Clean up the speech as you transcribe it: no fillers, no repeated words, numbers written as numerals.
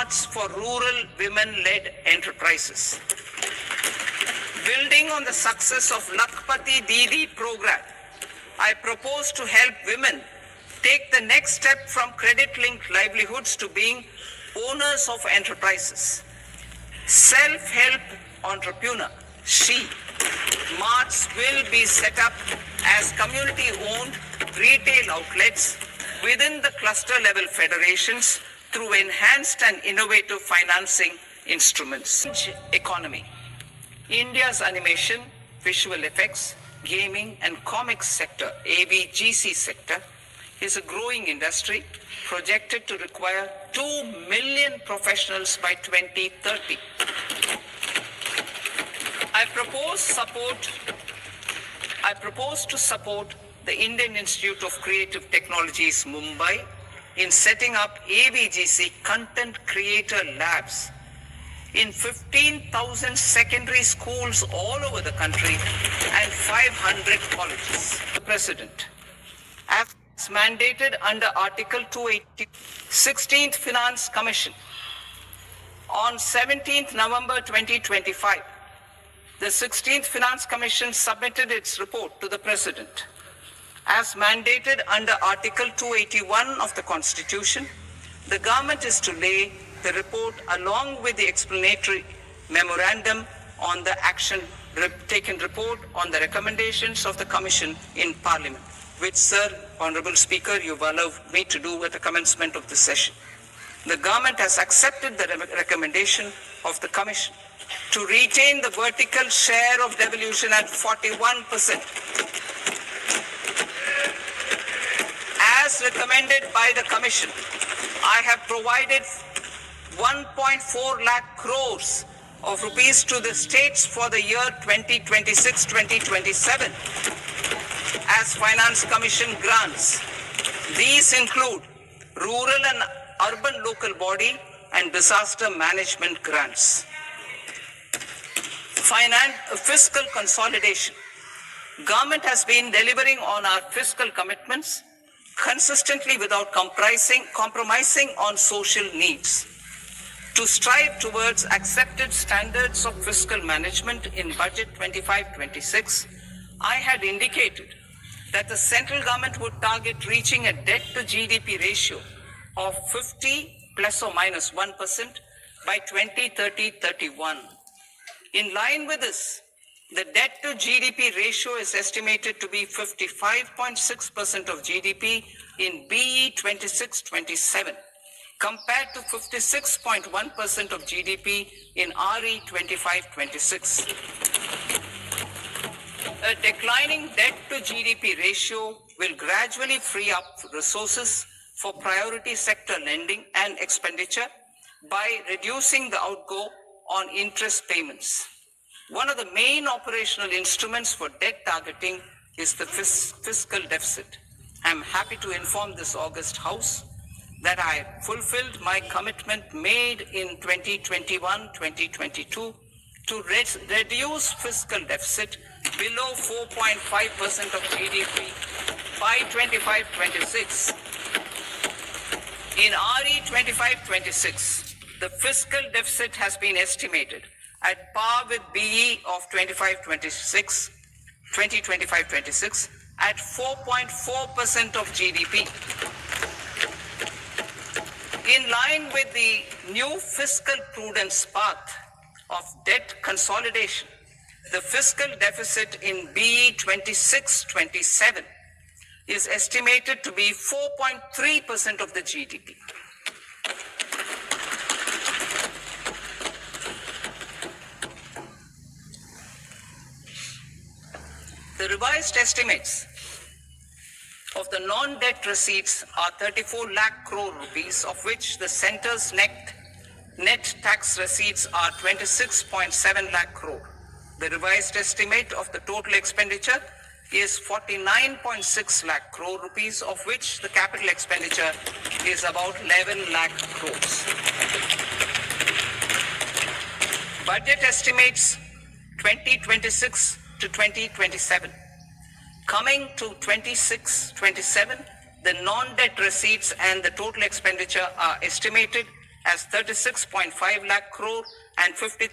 smarts for rural women-led enterprises. Building on the success of Lakhpati Didi program, I propose to help women take the next step from credit-linked livelihoods to being owners of enterprises. Self-help entrepreneur, she, marts will be set up as community-owned retail outlets within the cluster-level federations through enhanced and innovative financing instruments. Economy. India's animation, visual effects, gaming and comics sector, AVGC sector, is a growing industry projected to require 2 million professionals by 2030. I propose to support the Indian Institute of Creative Technologies, Mumbai, in setting up AVGC Content Creator Labs in 15,000 secondary schools all over the country and 500 colleges. The President, as mandated under Article 280, 16th Finance Commission, on 17th November 2025, the 16th Finance Commission submitted its report to the President. As mandated under Article 281 of the Constitution, the government is to lay the report along with the explanatory memorandum on the action taken report on the recommendations of the Commission in Parliament, which, Sir, Honourable Speaker, you've allowed me to do at the commencement of the session. The government has accepted the recommendation of the Commission to retain the vertical share of devolution at 41%. As recommended by the Commission, I have provided 1.4 lakh crores of rupees to the states for the year 2026-2027 as Finance Commission grants. These include rural and urban local body and disaster management grants. Fiscal consolidation. Government has been delivering on our fiscal commitments consistently without compromising on social needs. To strive towards accepted standards of fiscal management in Budget 25-26, I had indicated that the central government would target reaching a debt-to-GDP ratio of 50 plus or minus 1% by 2030-31. In line with this, the debt-to-GDP ratio is estimated to be 55.6% of GDP in BE 26-27, compared to 56.1% of GDP in RE 25-26. A declining debt-to-GDP ratio will gradually free up resources for priority sector lending and expenditure by reducing the outgo on interest payments. One of the main operational instruments for debt targeting is the fiscal deficit. I am happy to inform this august House that I fulfilled my commitment made in 2021-2022 to reduce fiscal deficit below 4.5% of GDP by 25-26. In RE 25-26, the fiscal deficit has been estimated at par with BE of 2025-26 at 4.4% of GDP. In line with the new fiscal prudence path of debt consolidation, the fiscal deficit in BE 26-27 is estimated to be 4.3% of the GDP. The revised estimates of the non-debt receipts are 34 lakh crore rupees, of which the centre's net tax receipts are 26.7 lakh crore. The revised estimate of the total expenditure is 49.6 lakh crore rupees, of which the capital expenditure is about 11 lakh crores. Budget estimates 2026 to 2027. Coming to 26-27, the non-debt receipts and the total expenditure are estimated as 36.5 lakh crore and 53